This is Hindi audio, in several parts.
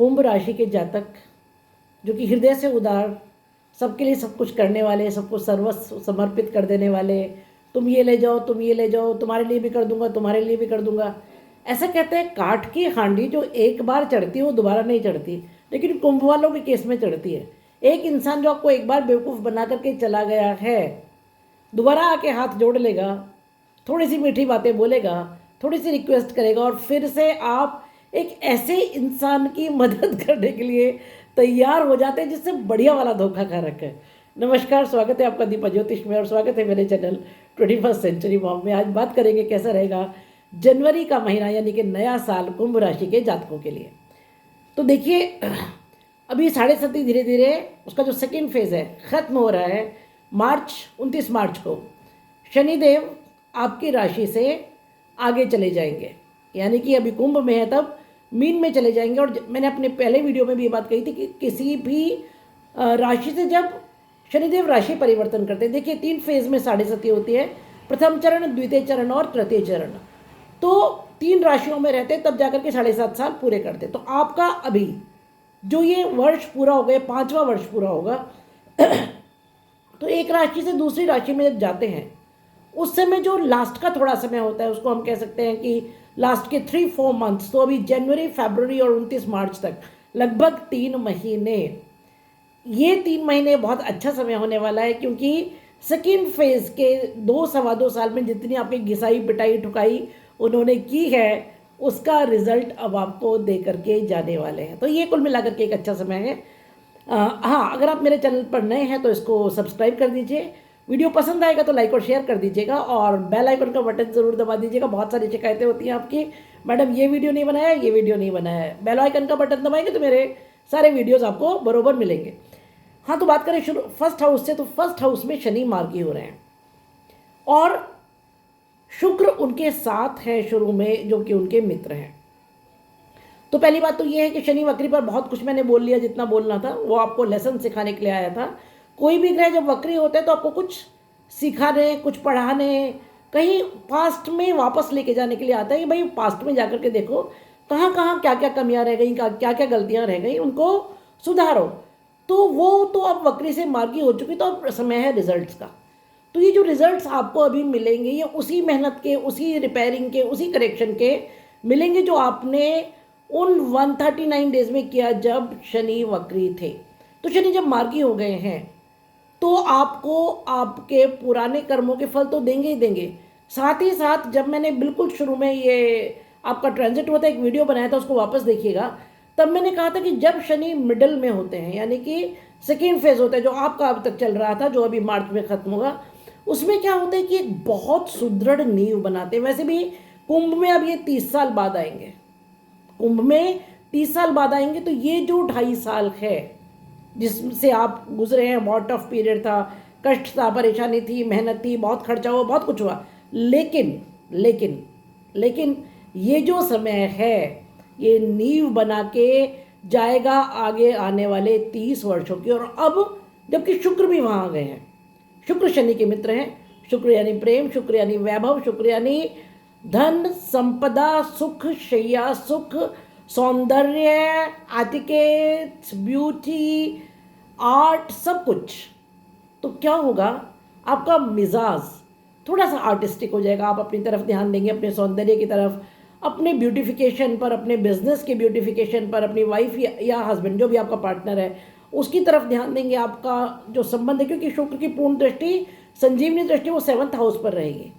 कुंभ राशि के जातक जो कि हृदय से उदार, सबके लिए सब कुछ करने वाले, सबको सर्वस्व समर्पित कर देने वाले, तुम ये ले जाओ, तुम ये ले जाओ, तुम्हारे लिए भी कर दूंगा, तुम्हारे लिए भी कर दूंगा, ऐसा कहते हैं। काठ की हांडी जो एक बार चढ़ती है वो दोबारा नहीं चढ़ती, लेकिन कुंभ वालों के केस में चढ़ती है। एक इंसान जो आपको एक बार बेवकूफ़ बना करके चला गया है, दोबारा आके हाथ जोड़ लेगा, थोड़ी सी मीठी बातें बोलेगा, थोड़ी सी रिक्वेस्ट करेगा और फिर से आप एक ऐसे इंसान की मदद करने के लिए तैयार हो जाते हैं जिससे बढ़िया वाला धोखा खा रखा है। नमस्कार, स्वागत है आपका दीपा ज्योतिष में और स्वागत है मेरे चैनल 21st सेंचुरी मॉम में। आज बात करेंगे कैसा रहेगा जनवरी का महीना यानी कि नया साल कुंभ राशि के जातकों के लिए। तो देखिए, अभी 7.5 धीरे धीरे उसका जो सेकेंड फेज है ख़त्म हो रहा है। 29 मार्च को शनिदेव आपकी राशि से आगे चले जाएंगे, यानी कि अभी कुंभ में है तब मीन में चले जाएंगे। और मैंने अपने पहले वीडियो में भी ये बात कही थी कि किसी भी राशि से जब शनिदेव राशि परिवर्तन करते हैं, देखिए 3 फेज में 7.5 होती है, प्रथम चरण, द्वितीय चरण और तृतीय चरण। तो 3 राशियों में रहते तब जाकर के 7.5 साल पूरे करते। तो आपका अभी जो ये वर्ष पूरा हो गया, 5वां वर्ष पूरा होगा, तो एक राशि से दूसरी राशि में जब जाते हैं उस समय जो लास्ट का थोड़ा समय होता है उसको हम कह सकते हैं कि लास्ट के 3-4 मंथ्स, तो अभी जनवरी, फरवरी और 29 मार्च तक लगभग 3 महीने, ये 3 महीने बहुत अच्छा समय होने वाला है। क्योंकि सेकेंड फेज के 2-2.25 साल में जितनी आपकी घिसाई पिटाई ठुकाई उन्होंने की है उसका रिजल्ट अब आपको दे करके जाने वाले हैं। तो ये कुल मिलाकर के एक अच्छा समय है। हाँ, अगर आप मेरे चैनल पर नए हैं तो इसको सब्सक्राइब कर दीजिए, वीडियो पसंद आएगा तो लाइक और शेयर कर दीजिएगा और बेल आइकन का बटन ज़रूर दबा दीजिएगा। बहुत सारी शिकायतें होती हैं आपकी, मैडम ये वीडियो नहीं बनाया, ये वीडियो नहीं बनाया है। बेल आइकन का बटन दबाएंगे तो मेरे सारे वीडियोज़ आपको बरोबर मिलेंगे। हाँ, तो बात करें शुरू फर्स्ट हाउस से, तो फर्स्ट हाउस में शनि मार्गी हो रहे हैं और शुक्र उनके साथ है शुरू में, जो कि उनके मित्र हैं। तो पहली बात तो ये है कि शनि वक्री पर बहुत कुछ मैंने बोल लिया, जितना बोलना था वो आपको लेसन सिखाने के लिए आया था। कोई भी ग्रह जब वक्री होते हैं तो आपको कुछ सिखाने, कुछ पढ़ाने, कहीं पास्ट में वापस लेके जाने के लिए आता है कि भाई पास्ट में जाकर के देखो कहाँ कहाँ क्या क्या कमियां रह गई, क्या क्या गलतियां रह गई, उनको सुधारो। तो वो तो अब वक्री से मार्गी हो चुकी, तो अब समय है रिजल्ट्स का। तो ये जो रिजल्ट्स आपको अभी मिलेंगे ये उसी मेहनत के, उसी रिपेयरिंग के, उसी करेक्शन के मिलेंगे जो आपने उन 139 डेज में किया जब शनि वक्री थे। तो शनि जब मार्गी हो गए हैं तो आपको आपके पुराने कर्मों के फल तो देंगे ही देंगे। साथ ही साथ जब मैंने बिल्कुल शुरू में ये आपका ट्रांजिट होता है एक वीडियो बनाया था, उसको वापस देखिएगा, तब मैंने कहा था कि जब शनि मिडल में होते हैं यानी कि सेकेंड फेज होता है जो आपका अब तक चल रहा था, जो अभी मार्च में ख़त्म होगा, उसमें क्या होता है कि एक बहुत सुदृढ़ नींव बनाते हैं। वैसे भी कुंभ में अब ये 30 साल बाद आएंगे, कुंभ में 30 साल बाद आएंगे। तो ये जो 2.5 साल है जिससे आप गुजरे हैं, बहुत टफ पीरियड था, कष्ट था, परेशानी थी, मेहनत थी, बहुत खर्चा हुआ, बहुत कुछ हुआ, लेकिन लेकिन लेकिन ये जो समय है ये नींव बना के जाएगा आगे आने वाले 30 वर्षों की। और अब जबकि शुक्र भी वहाँ आ गए हैं, शुक्र शनि के मित्र हैं। शुक्र यानी प्रेम, शुक्र यानी वैभव, शुक्र यानी धन, संपदा, सुख, शैया सुख, सौंदर्य, एटिकेट्स, ब्यूटी, आर्ट, सब कुछ। तो क्या होगा, आपका मिजाज थोड़ा सा आर्टिस्टिक हो जाएगा। आप अपनी तरफ ध्यान देंगे, अपने सौंदर्य की तरफ, अपने ब्यूटिफिकेशन पर, अपने बिजनेस के ब्यूटिफिकेशन पर, अपनी वाइफ या हस्बैंड जो भी आपका पार्टनर है उसकी तरफ ध्यान देंगे। आपका जो संबंध है, क्योंकि शुक्र की पूर्ण दृष्टि, संजीवनी दृष्टि, वो 7th हाउस पर रहेगी।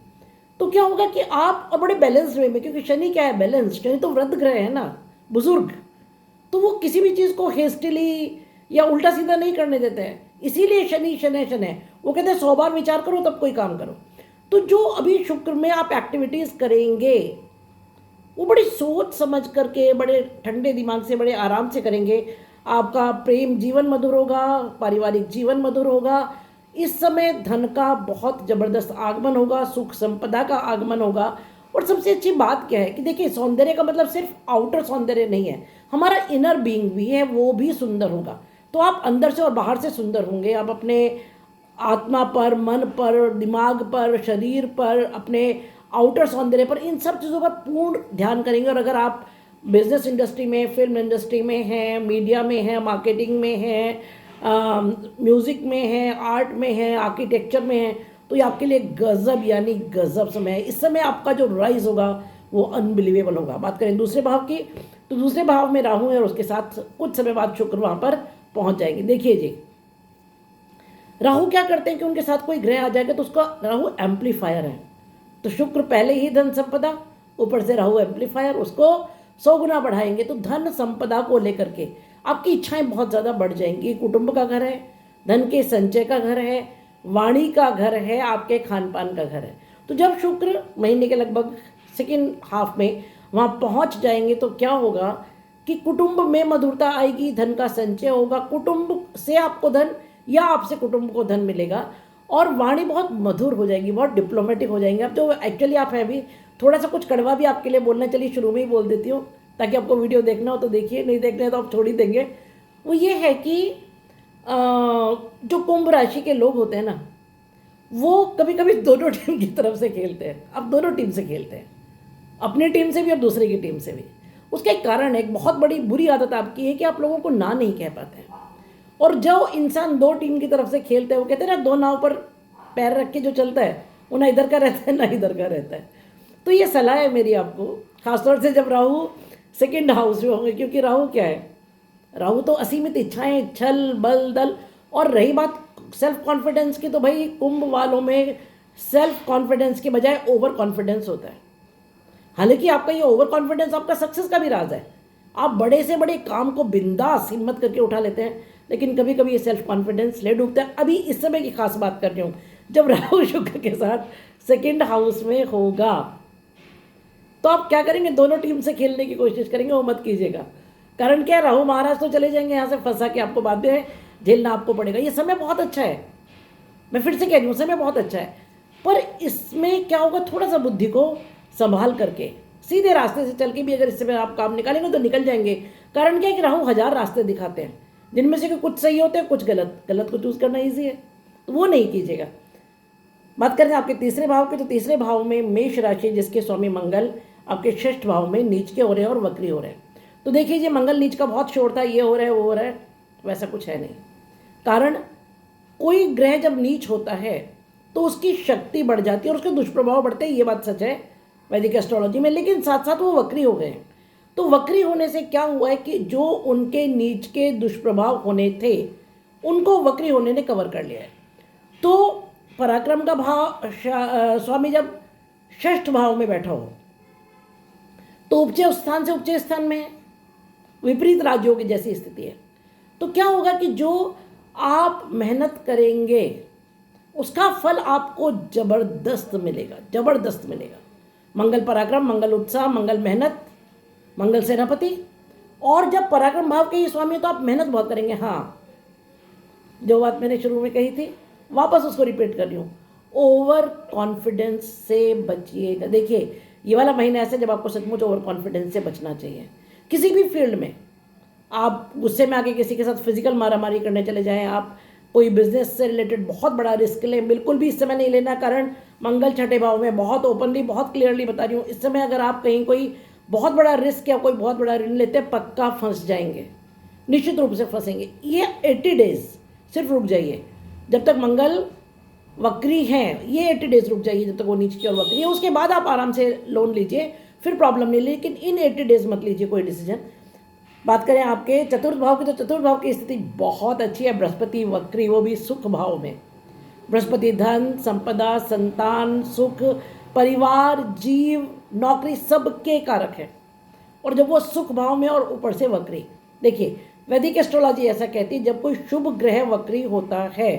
तो क्या होगा कि आप बड़े बैलेंस वे में, क्योंकि शनि क्या है, बैलेंस, शनि तो वृद्ध ग्रह है ना, बुजुर्ग, तो वो किसी भी चीज़ को हेस्टिली या उल्टा सीधा नहीं करने देते हैं। इसीलिए शनि शनि शनि वो कहते हैं 100 बार विचार करो तब कोई काम करो। तो जो अभी शुक्र में आप एक्टिविटीज़ करेंगे वो बड़ी सोच समझ करके, बड़े ठंडे दिमाग से, बड़े आराम से करेंगे। आपका प्रेम जीवन मधुर होगा, पारिवारिक जीवन मधुर होगा। इस समय धन का बहुत ज़बरदस्त आगमन होगा, सुख संपदा का आगमन होगा। और सबसे अच्छी बात क्या है कि देखिए, सौंदर्य का मतलब सिर्फ आउटर सौंदर्य नहीं है, हमारा इनर बीइंग भी है, वो भी सुंदर होगा। तो आप अंदर से और बाहर से सुंदर होंगे। आप अपने आत्मा पर, मन पर, दिमाग पर, शरीर पर, अपने आउटर सौंदर्य पर, इन सब चीज़ों पर पूर्ण ध्यान करेंगे। और अगर आप बिजनेस इंडस्ट्री में, फिल्म इंडस्ट्री में है, मीडिया में है, मार्केटिंग में है, म्यूज़िक में है, आर्ट में है, आर्किटेक्चर में है, तो ये आपके लिए गज़ब यानी गज़ब समय है। इस समय आपका जो राइज होगा वो अनबिलीवेबल होगा। बात करें दूसरे भाव की, तो दूसरे भाव में राहु है और उसके साथ कुछ समय बाद शुक्र वहाँ पर पहुँच जाएंगे। देखिए जी, राहु क्या करते हैं कि उनके साथ कोई ग्रह आ जाएगा तो उसका राहु एम्पलीफायर है। तो शुक्र पहले ही धन संपदा, ऊपर से राहु एम्पलीफायर, उसको 100 गुना बढ़ाएंगे। तो धन संपदा को लेकर के आपकी इच्छाएं बहुत ज़्यादा बढ़ जाएंगी। कुटुंब का घर है, धन के संचय का घर है, वाणी का घर है, आपके खान पान का घर है। तो जब शुक्र महीने के लगभग सेकेंड हाफ में वहाँ पहुँच जाएंगे तो क्या होगा कि कुटुंब में मधुरता आएगी, धन का संचय होगा, कुटुंब से आपको धन या आपसे कुटुंब को धन मिलेगा, और वाणी बहुत मधुर हो जाएगी, बहुत डिप्लोमेटिक हो जाएंगे। अब तो एक्चुअली आप है भी थोड़ा सा कुछ कड़वा भी आपके लिए बोलना, चलिए शुरू में ही बोल देती हूँ ताकि आपको वीडियो देखना हो तो देखिए, नहीं देखना है तो आप छोड़ ही देंगे। वो ये है कि जो कुंभ राशि के लोग होते हैं ना, वो कभी कभी दोनों टीम की तरफ से खेलते हैं। अब दोनों टीम से खेलते हैं, अपनी टीम से भी और दूसरे की टीम से भी। उसका एक कारण है, एक बहुत बड़ी बुरी आदत आपकी है कि आप लोगों को ना नहीं कह पाते हैं। और जो इंसान दो टीम की तरफ से खेलते हैं, वो कहते हैं ना, दो नाव पर पैर रख के जो चलता है वो ना इधर का रहता है ना इधर का रहता है। तो ये सलाह है मेरी आपको, खासतौर से जब राहु सेकेंड हाउस में होंगे, क्योंकि राहु क्या है, राहु तो असीमित इच्छाएं, छल बल दल। और रही बात सेल्फ कॉन्फिडेंस की, तो भाई कुंभ वालों में सेल्फ कॉन्फिडेंस के बजाय ओवर कॉन्फिडेंस होता है। हालांकि आपका ये ओवर कॉन्फिडेंस आपका सक्सेस का भी राज है, आप बड़े से बड़े काम को बिंदास हिम्मत करके उठा लेते हैं, लेकिन कभी कभी ये सेल्फ कॉन्फिडेंस ले डूबता है। अभी इस समय की खास बात कर रही हूँ, जब राहु शुक्र के साथ सेकेंड हाउस में होगा तो आप क्या करेंगे, दोनों टीम से खेलने की कोशिश करेंगे, वो मत कीजिएगा। कारण क्या है, राहु महाराज तो चले जाएंगे यहाँ से फंसा के, आपको बाद में झेलना आपको पड़ेगा। ये समय बहुत अच्छा है, मैं फिर से कह रही हूँ, समय बहुत अच्छा है, पर इसमें क्या होगा, थोड़ा सा बुद्धि को संभाल करके सीधे रास्ते से चल के भी अगर इस समय आप काम निकालेंगे तो निकल जाएंगे। कारण क्या है कि राहु 1000 रास्ते दिखाते हैं, जिनमें से कुछ सही होते हैं, कुछ गलत। गलत को चूज करना ईजी है, तो वो नहीं कीजिएगा। बात करें आपके तीसरे भाव की, तो तीसरे भाव में मेष राशि, जिसके स्वामी मंगल आपके षष्ठ भाव में नीच के हो रहे हैं और वक्री हो रहे हैं। तो देखिए, ये मंगल नीच का बहुत शोर था, ये हो रहा है वो हो रहा है, वैसा कुछ है नहीं। कारण कोई ग्रह जब नीच होता है तो उसकी शक्ति बढ़ जाती है और उसके दुष्प्रभाव बढ़ते हैं, ये बात सच है वैदिक एस्ट्रोलॉजी में। लेकिन साथ साथ वो वक्री हो गए हैं। तो वक्री होने से क्या हुआ है कि जो उनके नीच के दुष्प्रभाव होने थे उनको वक्री होने ने कवर कर लिया है। तो पराक्रम का भाव स्वामी जब षष्ठ भाव में बैठा हो तो उपचय स्थान से उपचय स्थान में है, विपरीत राजयोग की जैसी स्थिति है। तो क्या होगा कि जो आप मेहनत करेंगे उसका फल आपको जबरदस्त मिलेगा, जबरदस्त मिलेगा। मंगल पराक्रम, मंगल उत्साह, मंगल मेहनत, मंगल सेनापति। और जब पराक्रम भाव के ये स्वामी तो आप मेहनत बहुत करेंगे। हाँ, जो बात मैंने शुरू में कही थी वापस उसको रिपीट कर रही हूँ, ओवर कॉन्फिडेंस से बचिएगा। देखिए, ये वाला महीना ऐसा जब आपको सचमुच ओवर कॉन्फिडेंस से बचना चाहिए। किसी भी फील्ड में आप गुस्से में आके किसी के साथ फिजिकल मारामारी करने चले जाएं, आप कोई बिजनेस से रिलेटेड बहुत बड़ा रिस्क लें, बिल्कुल भी इस समय नहीं लेना। कारण मंगल छठे भाव में, बहुत ओपनली बहुत क्लियरली बता रही हूँ, इस समय अगर आप कहीं कोई बहुत बड़ा रिस्क या कोई बहुत बड़ा ऋण लेते हैं, पक्का फंस जाएंगे, निश्चित रूप से फंसेंगे। ये 80 डेज सिर्फ रुक जाइए, जब तक मंगल वक्री हैं, ये 80 डेज रुक जाइए जब तक वो नीचे की ओर वक्री है। उसके बाद आप आराम से लोन लीजिए, फिर प्रॉब्लम नहीं, लेकिन इन 80 डेज मत लीजिए कोई डिसीजन। बात करें आपके चतुर्थ भाव की, तो चतुर्थ भाव की स्थिति बहुत अच्छी है। बृहस्पति वक्री, वो भी सुख भाव में। बृहस्पति धन, संपदा, संतान, सुख, परिवार, जीव, नौकरी सबके कारक है। और जब वो सुख भाव में और ऊपर से वक्री, देखिए वैदिक एस्ट्रोलॉजी ऐसा कहती है, जब कोई शुभ ग्रह वक्री होता है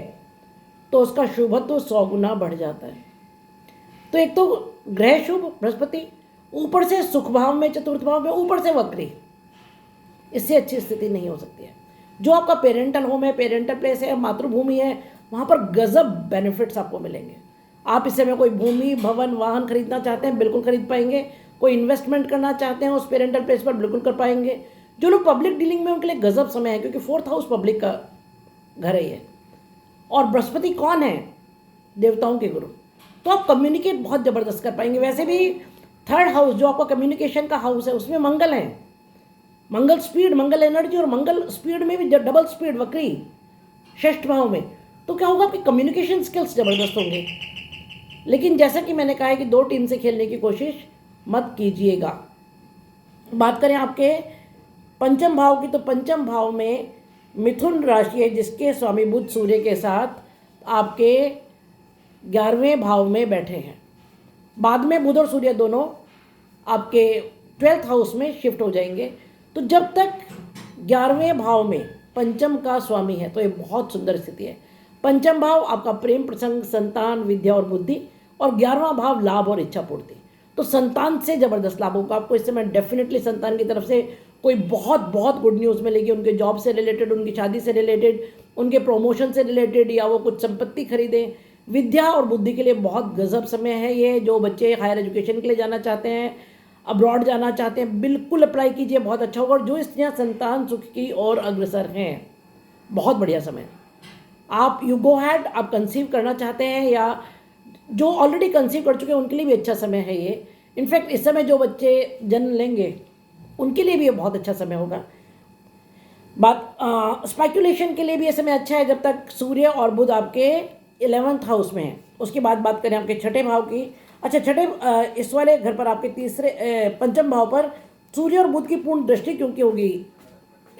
तो उसका शुभत्व तो 100 गुना बढ़ जाता है। तो एक तो ग्रह शुभ बृहस्पति, ऊपर से सुख भाव में, चतुर्थ भाव में, ऊपर से वक्री, इससे अच्छी स्थिति नहीं हो सकती है। जो आपका पेरेंटल होम है, पेरेंटल प्लेस है, मातृभूमि है, वहाँ पर गजब बेनिफिट्स आपको मिलेंगे। आप इस समय कोई भूमि, भवन, वाहन खरीदना चाहते हैं, बिल्कुल खरीद पाएंगे। कोई इन्वेस्टमेंट करना चाहते हैं उस पेरेंटल प्लेस पर, बिल्कुल कर पाएंगे। जो लोग पब्लिक डीलिंग में, उनके लिए गजब समय है, क्योंकि 4th हाउस पब्लिक का घर है ये। और बृहस्पति कौन है? देवताओं के गुरु। तो आप कम्युनिकेट बहुत ज़बरदस्त कर पाएंगे। वैसे भी 3rd हाउस जो आपका कम्युनिकेशन का हाउस है, उसमें मंगल है, मंगल स्पीड, मंगल एनर्जी और मंगल स्पीड में भी डबल स्पीड वक्री षष्ठ भाव में, तो क्या होगा, आपकी कम्युनिकेशन स्किल्स ज़बरदस्त होंगे। लेकिन जैसा कि मैंने कहा है कि 2 टीम से खेलने की कोशिश मत कीजिएगा। बात करें आपके पंचम भाव की, तो पंचम भाव में मिथुन राशि है जिसके स्वामी बुध सूर्य के साथ आपके 11वें भाव में बैठे हैं। बाद में बुध और सूर्य दोनों आपके 12th हाउस में शिफ्ट हो जाएंगे। तो जब तक 11वें भाव में पंचम का स्वामी है तो ये बहुत सुंदर स्थिति है। पंचम भाव आपका प्रेम प्रसंग, संतान, विद्या और बुद्धि, और 11वां भाव लाभ और इच्छा पूर्ति। तो संतान से ज़बरदस्त लाभ होगा आपको इस समय। डेफिनेटली संतान की तरफ से कोई बहुत बहुत गुड न्यूज़ मिलेगी, उनके जॉब से रिलेटेड, उनकी शादी से रिलेटेड, उनके प्रमोशन से रिलेटेड, या वो कुछ संपत्ति खरीदें। विद्या और बुद्धि के लिए बहुत गजब समय है ये। जो बच्चे हायर एजुकेशन के लिए जाना चाहते हैं, अब्रॉड जाना चाहते हैं, बिल्कुल अप्लाई कीजिए, बहुत अच्छा होगा। और जो स्त्रियाँ संतान सुख की ओर अग्रसर हैं, बहुत बढ़िया समय। आप यू गो हैड, आप कंसीव करना चाहते हैं या जो ऑलरेडी कंसीव कर चुके हैं उनके लिए भी अच्छा समय है ये। इनफैक्ट इस समय जो बच्चे जन्म लेंगे उनके लिए भी ये बहुत अच्छा समय होगा। बात स्पेकुलेशन के लिए भी ये समय अच्छा है जब तक सूर्य और बुध आपके 11th हाउस में है। उसके बाद बात करें आपके छठे भाव की। अच्छा, छठे इस वाले घर पर आपके पंचम भाव पर सूर्य और बुध की पूर्ण दृष्टि क्योंकि होगी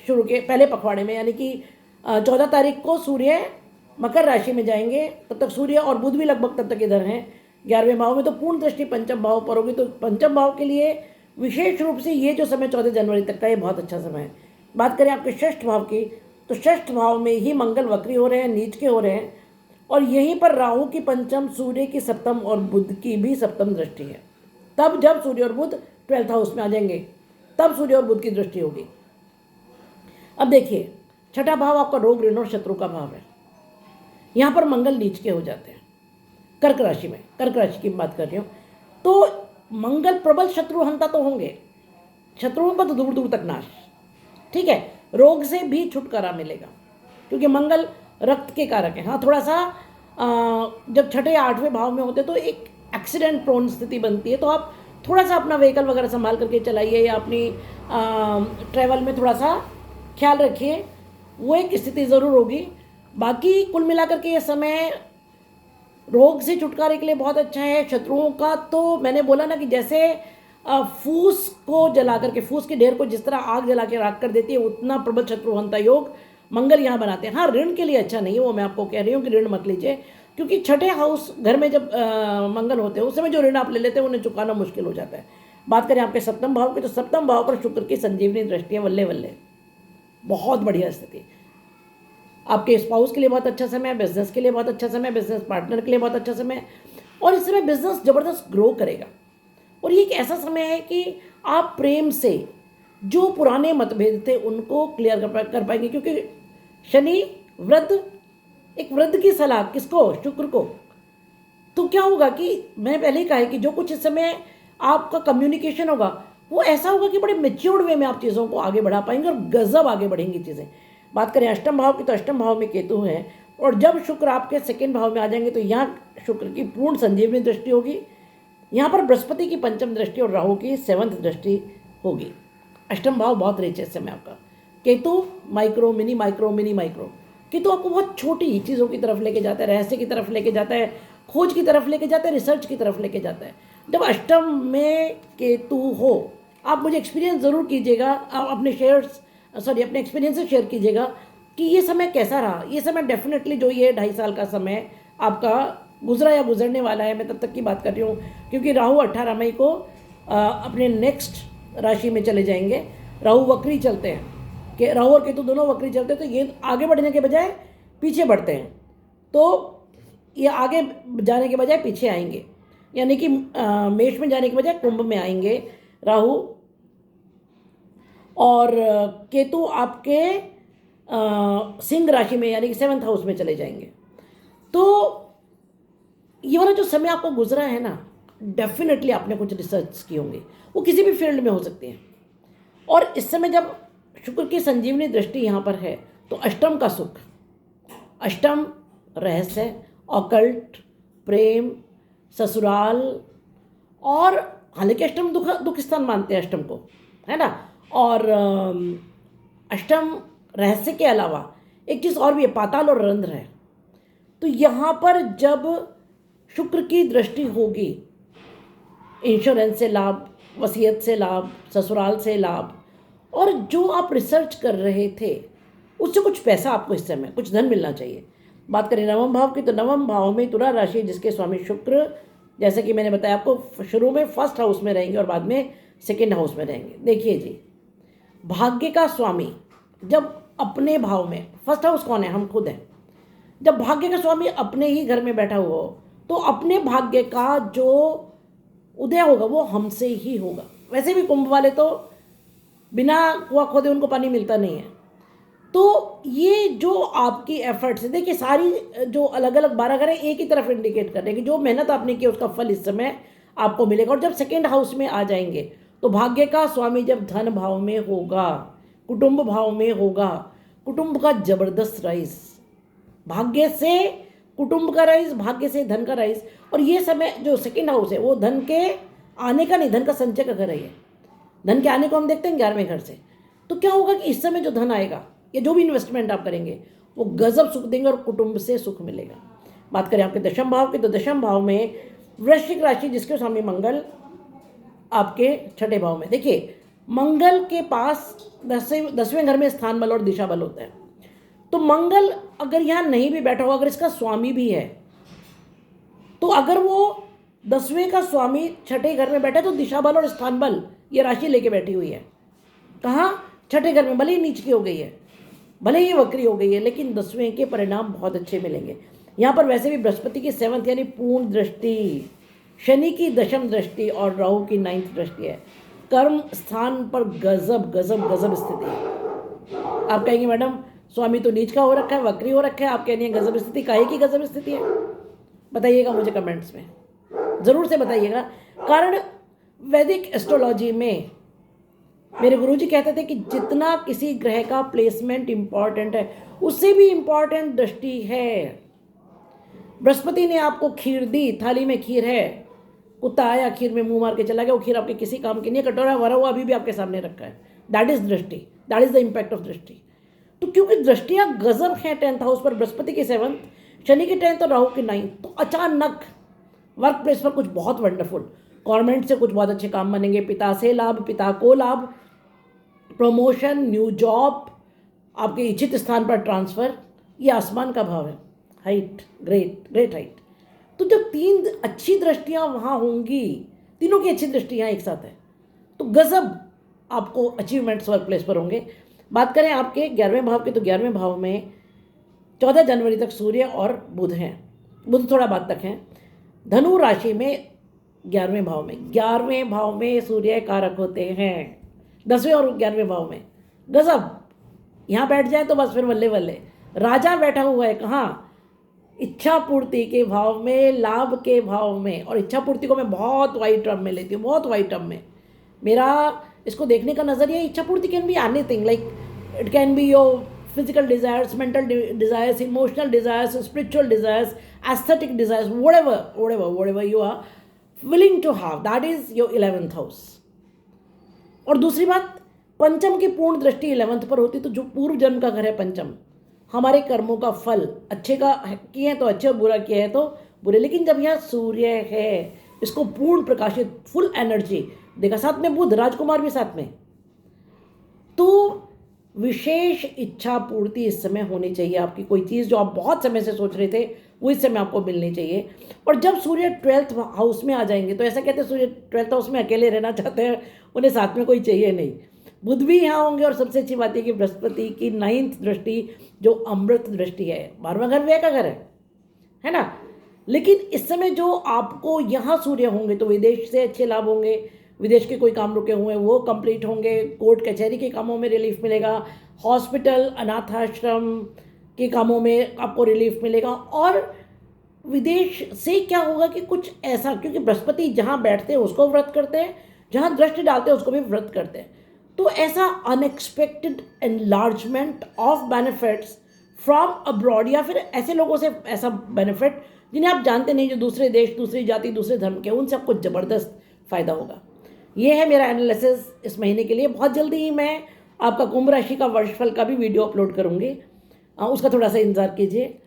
शुरू के पहले पखवाड़े में, यानी कि 14 तारीख को सूर्य मकर राशि में जाएंगे। तब तक सूर्य और बुध भी लगभग तब तक इधर हैं 11वें भाव में, तो पूर्ण दृष्टि पंचम भाव पर होगी। तो पंचम भाव के लिए विशेष रूप से ये जो समय 14 जनवरी तक का ये बहुत अच्छा समय है। बात करें आपके षष्ठ भाव की, तो षष्ठ भाव में ही मंगल वक्री हो रहे हैं, नीच के हो रहे हैं, और यहीं पर राहु की पंचम, सूर्य की सप्तम और बुध की भी सप्तम दृष्टि है। तब जब सूर्य और बुध 12th हाउस में आ जाएंगे तब सूर्य और बुध की दृष्टि होगी। अब देखिए, छठा भाव आपका रोग, ऋण और शत्रु का भाव है। यहाँ पर मंगल नीच के हो जाते हैं कर्क राशि में। कर्क राशि की बात कर रही हूँ। तो मंगल प्रबल शत्रुहंता तो होंगे, शत्रुओं का तो दूर दूर तक नाश, ठीक है। रोग से भी छुटकारा मिलेगा क्योंकि मंगल रक्त के कारक है। हाँ, थोड़ा सा जब छठे या 8वें भाव में होते तो एक एक्सीडेंट प्रोन स्थिति बनती है, तो आप थोड़ा सा अपना व्हीकल वगैरह संभाल करके चलाइए या अपनी ट्रैवल में थोड़ा सा ख्याल रखिए, वो एक स्थिति ज़रूर होगी। बाकी कुल मिलाकर के ये समय रोग से छुटकारे के लिए बहुत अच्छा है। शत्रुओं का तो मैंने बोला ना कि जैसे फूस को जला करके, फूस के ढेर को जिस तरह आग जला के राख कर देती है, उतना प्रबल शत्रुहंता योग मंगल यहाँ बनाते हैं। हाँ, ऋण के लिए अच्छा नहीं है, वो मैं आपको कह रही हूँ कि ऋण मत लीजिए, क्योंकि छठे हाउस घर में जब मंगल होते हैं उस समय जो ऋण आप ले लेते हैं उन्हें चुकाना मुश्किल हो जाता है। बात करें आपके सप्तम भाव की, तो सप्तम भाव पर शुक्र की संजीवनी दृष्टि है, वल्ले वल्ले, बहुत बढ़िया स्थिति। आपके स्पाउस के लिए बहुत अच्छा समय है, बिजनेस के लिए बहुत अच्छा समय है, बिजनेस पार्टनर के लिए बहुत अच्छा समय है, और इस समय बिजनेस जबरदस्त ग्रो करेगा। और ये एक ऐसा समय है कि आप प्रेम से जो पुराने मतभेद थे उनको क्लियर कर पाएंगे, क्योंकि शनि वृद्ध, एक वृद्ध की सलाह किसको, शुक्र को। तो क्या होगा कि मैंने पहले ही कहा है कि जो कुछ इस समय आपका कम्युनिकेशन होगा वो ऐसा होगा कि बड़े मेच्योर्ड वे में आप चीज़ों को आगे बढ़ा पाएंगे और गजब आगे बढ़ेंगी चीज़ें। बात करें अष्टम भाव की, तो अष्टम भाव में केतु हैं, और जब शुक्र आपके सेकंड भाव में आ जाएंगे तो यहाँ शुक्र की पूर्ण संजीवनी दृष्टि होगी। यहाँ पर बृहस्पति की पंचम दृष्टि और राहु की 7th दृष्टि होगी। अष्टम भाव बहुत रिच है इस समय आपका। Ketu micro, mini micro, mini micro. Ketu आपको बहुत छोटी चीज़ों की तरफ लेके जाता है, रहस्य की तरफ लेके जाता है, खोज की तरफ लेके जाता है, रिसर्च की तरफ लेके जाता है। जब अष्टम में केतु हो, आप मुझे एक्सपीरियंस ज़रूर कीजिएगा, आप अपने अपने एक्सपीरियंस से शेयर कीजिएगा कि ये समय कैसा रहा। ये समय डेफिनेटली जो ये 2.5 साल का समय आपका गुजरा या गुजरने वाला है, मैं तब तक की बात कर रही हूँ, क्योंकि राहु 18 मई को अपने नेक्स्ट राशि में चले जाएंगे। राहु वक्री चलते हैं, कि राहु और केतु दोनों वक्री चलते हैं, तो ये आगे बढ़ने के बजाय पीछे बढ़ते हैं, तो ये आगे जाने के बजाय पीछे आएंगे, यानी कि मेष में जाने के बजाय कुंभ में आएंगे राहु, और केतु आपके सिंह राशि में यानी कि 7th हाउस में चले जाएंगे। तो ये वाला जो समय आपको गुजरा है ना, डेफिनेटली आपने कुछ रिसर्च किए होंगे, वो किसी भी फील्ड में हो सकती हैं। और इस समय जब शुक्र की संजीवनी दृष्टि यहाँ पर है, तो अष्टम का सुख, अष्टम रहस्य, ऑकल्ट, प्रेम, ससुराल, और हालांकि अष्टम दुख स्थान मानते हैं अष्टम को, है ना, और अष्टम रहस्य के अलावा एक चीज़ और भी है, पाताल और रंध्र है। तो यहाँ पर जब शुक्र की दृष्टि होगी, इंश्योरेंस से लाभ, वसीयत से लाभ, ससुराल से लाभ, और जो आप रिसर्च कर रहे थे उससे कुछ पैसा आपको इस समय कुछ धन मिलना चाहिए। बात करें नवम भाव की, तो नवम भाव में तुला राशि जिसके स्वामी शुक्र, जैसे कि मैंने बताया आपको, शुरू में फर्स्ट हाउस में रहेंगे और बाद में सेकेंड हाउस में रहेंगे। देखिए जी, भाग्य का स्वामी जब अपने भाव में, फर्स्ट हाउस कौन है? हम खुद हैं। जब भाग्य का स्वामी अपने ही घर में बैठा हुआ हो तो अपने भाग्य का जो उदय होगा वो हमसे ही होगा। वैसे भी कुंभ वाले तो बिना कुआं खोदे उनको पानी मिलता नहीं है। तो ये जो आपकी एफर्ट्स है, देखिए सारी जो अलग अलग 12 घर है एक ही तरफ इंडिकेट कर रहे हैं कि जो मेहनत आपने की उसका फल इस समय आपको मिलेगा। और जब सेकेंड हाउस में आ जाएंगे तो भाग्य का स्वामी जब धन भाव में होगा, कुटुंब भाव में होगा, कुटुंब का जबरदस्त राइज, भाग्य से कुटुंब का राइज, भाग्य से धन का राइज। और ये समय जो सेकेंड हाउस है वो धन के आने का नहीं, धन का संचय का घर है। ये धन के आने को हम देखते हैं 11वें घर से। तो क्या होगा कि इस समय जो धन आएगा या जो भी इन्वेस्टमेंट आप करेंगे वो गजब सुख देंगे और कुटुंब से सुख मिलेगा। बात करें आपके दशम भाव की, तो दशम भाव में वृश्चिक राशि जिसके स्वामी मंगल आपके छठे भाव में। देखिए मंगल के पास 10वें घर में स्थान बल और दिशा बल होता है। तो मंगल अगर यहाँ नहीं भी बैठा हुआ, अगर इसका स्वामी भी है, तो अगर वो 10वें का स्वामी छठे घर में बैठा है तो दिशा बल और स्थान बल ये राशि लेके बैठी हुई है। कहाँ? छठे घर में। भले ही नीच की हो गई है, भले ही वक्री हो गई है, लेकिन 10वें के परिणाम बहुत अच्छे मिलेंगे। यहाँ पर वैसे भी बृहस्पति की 7th यानी पूर्ण दृष्टि, शनि की दशम दृष्टि और राहु की 9th दृष्टि है। कर्म स्थान पर गजब गजब गजब स्थिति है। आप कहेंगे मैडम स्वामी तो नीच का हो रखा है, वक्री हो रखा है, आप कह रही हैं गजब स्थिति। काहे की गजब स्थिति है बताइएगा मुझे कमेंट्स में, ज़रूर से बताइएगा। कारण वैदिक एस्ट्रोलॉजी में मेरे गुरुजी कहते थे कि जितना किसी ग्रह का प्लेसमेंट इम्पॉर्टेंट है उससे भी इम्पॉर्टेंट दृष्टि है। बृहस्पति ने आपको खीर दी, थाली में खीर है, कुत्ता आया खीर में मुंह मार के चला गया, वो खीर आपके किसी काम की नहीं है, कटोरा भरा हुआ अभी भी आपके सामने रखा है। दैट इज दृष्टि, that is the impact of दृष्टि। तो क्योंकि दृष्टियां गजब हैं 10th हाउस पर, बृहस्पति की 7th, शनि की 10th और राहु की 9th, तो अचानक वर्क प्लेस पर कुछ बहुत वंडरफुल, गवर्नमेंट से कुछ बहुत अच्छे काम बनेंगे, पिता से लाभ, पिता को लाभ, प्रमोशन, न्यू जॉब, आपके इच्छित स्थान पर ट्रांसफर। ये आसमान का भाव है, हाइट, ग्रेट ग्रेट हाइट। तो जब 3 अच्छी दृष्टियां वहाँ होंगी, तीनों की अच्छी दृष्टियां एक साथ है, तो गजब आपको अचीवमेंट्स वर्क प्लेस पर होंगे। बात करें आपके 11वें भाव की, तो 11वें भाव में 14 जनवरी तक सूर्य और बुध हैं। बुध थोड़ा बाद तक हैं। धनु राशि में 11वें भाव में, 11वें भाव में सूर्य कारक होते हैं, 10वें और 11वें भाव में। गजब, यहाँ बैठ जाए तो बस फिर बल्ले बल्ले। राजा बैठा हुआ है कहाँ? इच्छा पूर्ति के भाव में, लाभ के भाव में। और इच्छा पूर्ति को मैं बहुत वाइड टर्म में लेती हूँ, बहुत वाइड टर्म में। मेरा इसको देखने का नज़रिया, इच्छा पूर्ति can be anything, like it can be your physical desires, mental desires, emotional desires, spiritual desires, aesthetic desires, whatever you are willing to have, that is your 11th house. और दूसरी बात, पंचम की पूर्ण दृष्टि 11th पर होती, तो जो पूर्व जन्म का घर है पंचम, हमारे कर्मों का फल अच्छे का किए हैं तो अच्छे और बुरा किए हैं तो बुरे। लेकिन जब यहाँ सूर्य है, इसको पूर्ण प्रकाशित, फुल एनर्जी देखा, साथ में बुध, राजकुमार भी साथ में, तो विशेष इच्छा पूर्ति इस समय होनी चाहिए आपकी। कोई चीज़ जो आप बहुत समय से सोच रहे थे वो इस समय आपको मिलनी चाहिए। और जब सूर्य 12th हाउस में आ जाएंगे, तो ऐसा कहते हैं सूर्य 12th हाउस में अकेले रहना चाहते हैं, उन्हें साथ में कोई चाहिए नहीं। बुध भी यहाँ होंगे, और सबसे अच्छी बात है कि बृहस्पति की 9th दृष्टि जो अमृत दृष्टि है, 12वां घर व्यय का घर है ना। लेकिन इस समय जो आपको यहाँ सूर्य होंगे तो विदेश से अच्छे लाभ होंगे, विदेश के कोई काम रुके हुए हैं वो कंप्लीट होंगे, कोर्ट कचहरी के कामों में रिलीफ मिलेगा, हॉस्पिटल, अनाथ आश्रम के कामों में आपको रिलीफ मिलेगा। और विदेश से क्या होगा कि कुछ ऐसा, क्योंकि बृहस्पति जहाँ बैठते हैं उसको व्रत करते हैं, जहाँ दृष्टि डालते हैं उसको भी व्रत करते हैं, तो ऐसा unexpected enlargement of benefits from abroad, या फिर ऐसे लोगों से ऐसा बेनिफिट जिन्हें आप जानते नहीं, जो दूसरे देश, दूसरी जाति, दूसरे धर्म के, उनसे आपको ज़बरदस्त फ़ायदा होगा। ये है मेरा एनालिसिस इस महीने के लिए। बहुत जल्दी ही मैं आपका कुंभ राशि का वर्षफल का भी वीडियो अपलोड करूँगी, उसका थोड़ा सा इंतज़ार कीजिए।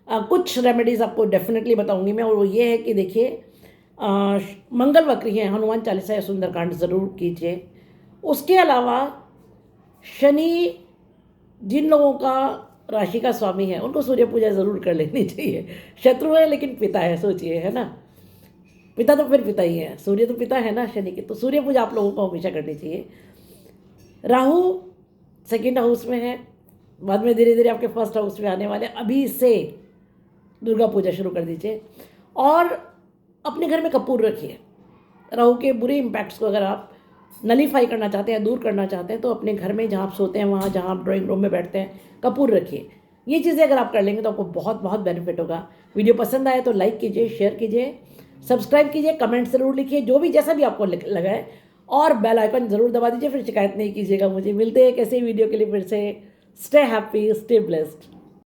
कुछ रेमेडीज़ आपको डेफिनेटली बताऊंगी मैं, और वो ये है कि देखिए, मंगल वक्र है, हनुमान चालीसा या सुंदरकांड ज़रूर कीजिए। उसके अलावा शनि जिन लोगों का राशि का स्वामी है उनको सूर्य पूजा ज़रूर कर लेनी चाहिए। शत्रु है लेकिन पिता है, सोचिए, है ना। पिता तो फिर पिता ही है, सूर्य तो पिता है ना शनि के, तो सूर्य पूजा आप लोगों को हमेशा करनी चाहिए। राहु सेकंड हाउस में है, बाद में धीरे धीरे आपके फर्स्ट हाउस में आने वाले। अभी से दुर्गा पूजा शुरू कर दीजिए और अपने घर में कपूर रखिए। राहु के बुरे इम्पैक्ट्स को अगर आप नलीफाई करना चाहते हैं, दूर करना चाहते हैं, तो अपने घर में जहाँ आप सोते हैं, वहाँ जहाँ आप ड्राइंग रूम में बैठते हैं, कपूर रखिए। ये चीज़ें अगर आप कर लेंगे तो आपको बहुत बहुत बेनिफिट होगा। वीडियो पसंद आए तो लाइक कीजिए, शेयर कीजिए, सब्सक्राइब कीजिए, कमेंट ज़रूर लिखिए, जो भी जैसा भी आपको लगा है, और बेल आइकन ज़रूर दबा दीजिए। फिर शिकायत नहीं कीजिएगा मुझे। मिलते हैं एक ऐसे ही वीडियो के लिए फिर से। Stay happy, stay blessed.